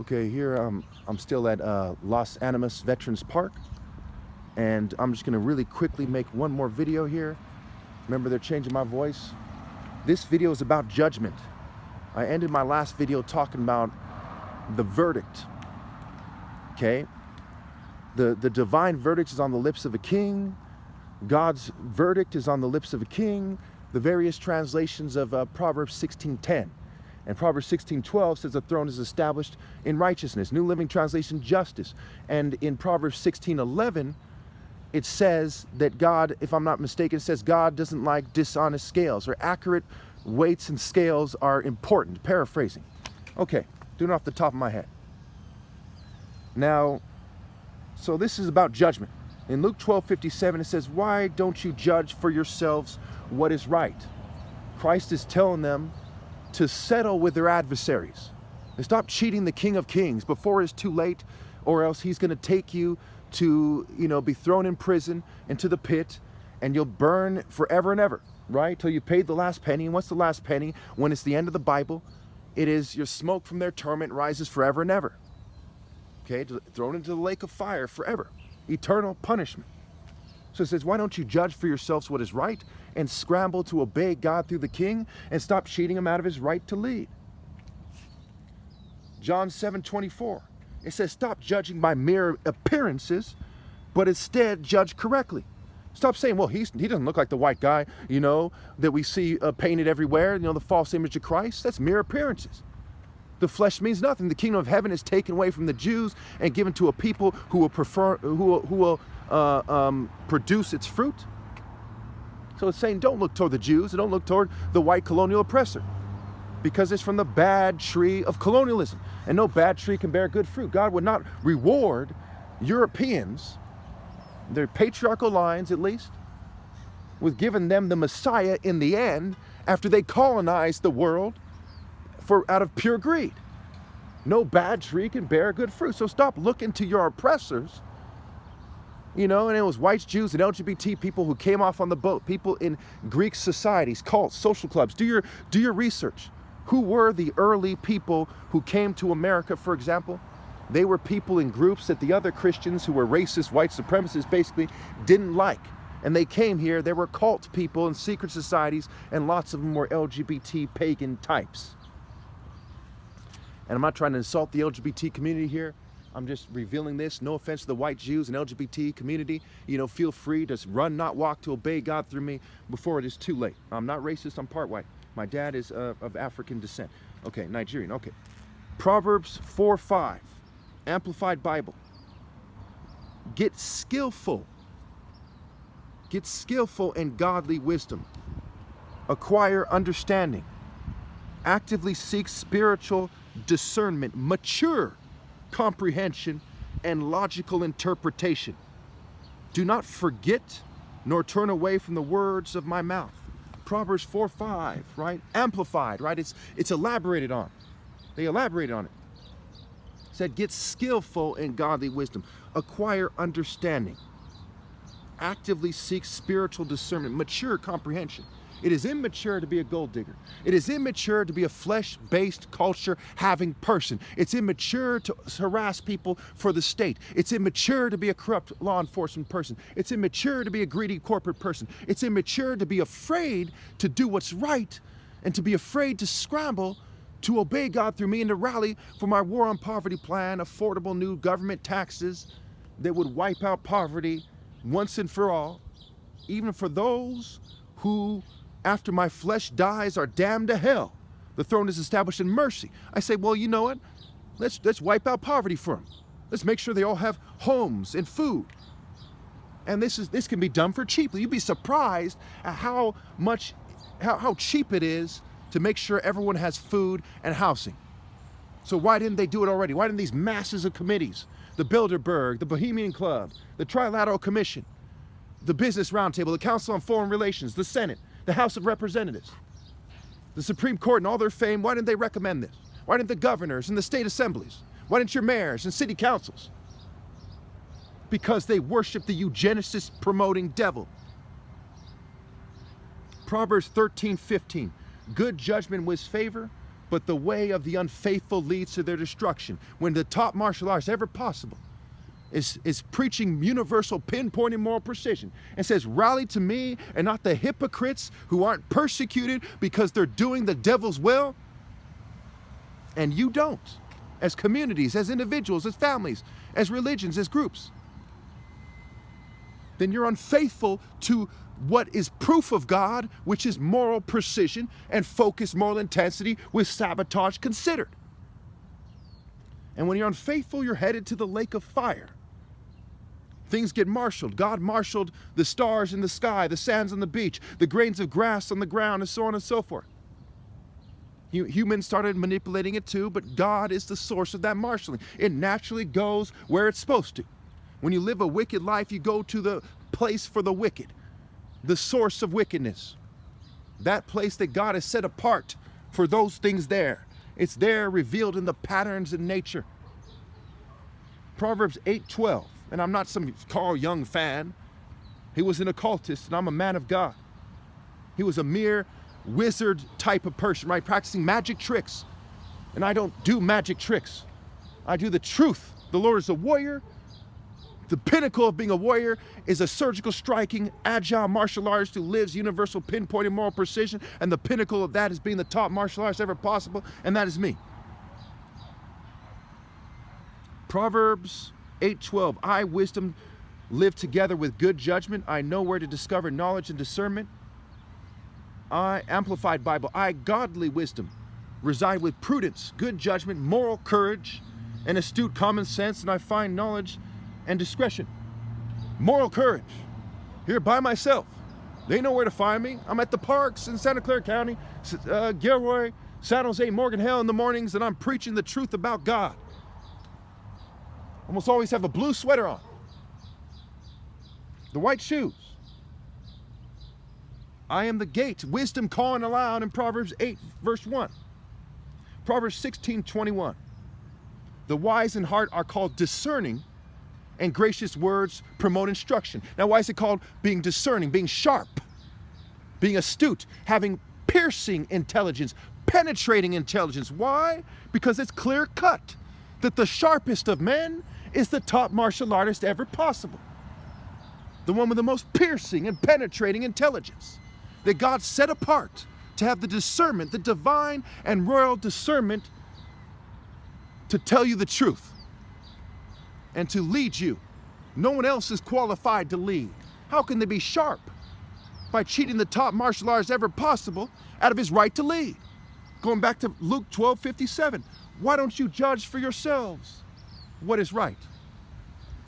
Okay, here I'm still at Los Animas Veterans Park, and I'm just gonna really quickly make one more video here. Remember, they're changing my voice. This video is about judgment. I ended my last video talking about the verdict. Okay, the divine verdict is on the lips of a king. God's verdict is on the lips of a king. The various translations of Proverbs 16:10. And Proverbs 16:12 says the throne is established in righteousness. New Living Translation, justice. And in Proverbs 16:11, it says that God, if I'm not mistaken, it says God doesn't like dishonest scales, or accurate weights and scales are important. Paraphrasing. Okay, doing it off the top of my head. Now, so this is about judgment. In Luke 12:57, it says, "Why don't you judge for yourselves what is right?" Christ is telling them to settle with their adversaries. And stop cheating the King of Kings before it's too late, or else he's going to take you to, be thrown in prison, into the pit, and you'll burn forever and ever, right? Till you paid the last penny. And what's the last penny? When it's the end of the Bible, it is your smoke from their torment rises forever and ever. Okay, thrown into the lake of fire forever. Eternal punishment. So it says, why don't you judge for yourselves what is right and scramble to obey God through the king and stop cheating him out of his right to lead? John 7:24. It says, stop judging by mere appearances, but instead judge correctly. Stop saying, well, he doesn't look like the white guy, that we see painted everywhere, the false image of Christ. That's mere appearances. The flesh means nothing. The kingdom of heaven is taken away from the Jews and given to a people who will produce its fruit. So it's saying, don't look toward the Jews, and don't look toward the white colonial oppressor, because it's from the bad tree of colonialism, and no bad tree can bear good fruit. God would not reward Europeans, their patriarchal lines at least, with giving them the Messiah in the end after they colonized the world out of pure greed. No bad tree can bear good fruit. So stop looking to your oppressors. And it was whites, Jews, and LGBT people who came off on the boat, people in Greek societies, cults, social clubs. Do your research. Who were the early people who came to America, for example? They were people in groups that the other Christians, who were racist, white supremacists, basically didn't like. And they came here. There were cult people and secret societies, and lots of them were LGBT pagan types. And I'm not trying to insult the LGBT community here. I'm just revealing this. No offense to the white Jews and LGBT community. Feel free to run, not walk, to obey God through me before it is too late. I'm not racist. I'm part white. My dad is of African descent. Okay, Nigerian. Okay. Proverbs 4:5, Amplified Bible. Get skillful. Get skillful in godly wisdom. Acquire understanding. Actively seek spiritual discernment, mature comprehension, and logical interpretation. Do not forget nor turn away from the words of my mouth. Proverbs 4:5, right? Amplified, right? It's elaborated on. They elaborated on it. It said, get skillful in godly wisdom. Acquire understanding. Actively seek spiritual discernment, mature comprehension. It is immature to be a gold digger. It is immature to be a flesh-based culture-having person. It's immature to harass people for the state. It's immature to be a corrupt law enforcement person. It's immature to be a greedy corporate person. It's immature to be afraid to do what's right, and to be afraid to scramble to obey God through me, and to rally for my war on poverty plan, affordable new government taxes that would wipe out poverty once and for all, even for those who, after my flesh dies, are damned to hell. The throne is established in mercy. I say, well, you know what? Let's wipe out poverty for them. Let's make sure they all have homes and food. And this can be done for cheaply. You'd be surprised at how cheap it is to make sure everyone has food and housing. So why didn't they do it already? Why didn't these masses of committees, the Bilderberg, the Bohemian Club, the Trilateral Commission, the Business Roundtable, the Council on Foreign Relations, the Senate, the House of Representatives, the Supreme Court, and all their fame, why didn't they recommend this? Why didn't the governors and the state assemblies? Why didn't your mayors and city councils? Because they worship the eugenicist promoting devil. Proverbs 13:15. Good judgment wins favor, but the way of the unfaithful leads to their destruction. When the top martial arts ever possible is preaching universal pinpointing moral precision and says, rally to me and not the hypocrites who aren't persecuted because they're doing the devil's will, and you don't, as communities, as individuals, as families, as religions, as groups, then you're unfaithful to what is proof of God, which is moral precision and focused moral intensity with sabotage considered. And when you're unfaithful, you're headed to the lake of fire. Things get marshaled. God marshaled the stars in the sky, the sands on the beach, the grains of grass on the ground, and so on and so forth. Humans started manipulating it too, but God is the source of that marshaling. It naturally goes where it's supposed to. When you live a wicked life, you go to the place for the wicked, the source of wickedness. That place that God has set apart for those things there. It's there revealed in the patterns in nature. Proverbs 8:12. And I'm not some Carl Jung fan. He was an occultist, and I'm a man of God. He was a mere wizard type of person, right? Practicing magic tricks. And I don't do magic tricks. I do the truth. The Lord is a warrior. The pinnacle of being a warrior is a surgical, striking, agile martial artist who lives universal pinpointing moral precision. And the pinnacle of that is being the top martial artist ever possible. And that is me. Proverbs 8:12, I, wisdom, live together with good judgment. I know where to discover knowledge and discernment. I, Amplified Bible, I, godly wisdom, reside with prudence, good judgment, moral courage, and astute common sense, and I find knowledge and discretion. Moral courage. Here by myself. They know where to find me. I'm at the parks in Santa Clara County, Gilroy, San Jose, Morgan Hill in the mornings, and I'm preaching the truth about God. Almost always have a blue sweater on. The white shoes. I am the gate. Wisdom calling aloud in Proverbs 8, verse 1. Proverbs 16:21. The wise in heart are called discerning, and gracious words promote instruction. Now, why is it called being discerning, being sharp, being astute, having piercing intelligence, penetrating intelligence? Why? Because it's clear cut that the sharpest of men is the top martial artist ever possible. The one with the most piercing and penetrating intelligence that God set apart to have the discernment, the divine and royal discernment to tell you the truth and to lead you. No one else is qualified to lead. How can they be sharp? By cheating the top martial artist ever possible out of his right to lead. Going back to Luke 12:57. Why don't you judge for yourselves what is right?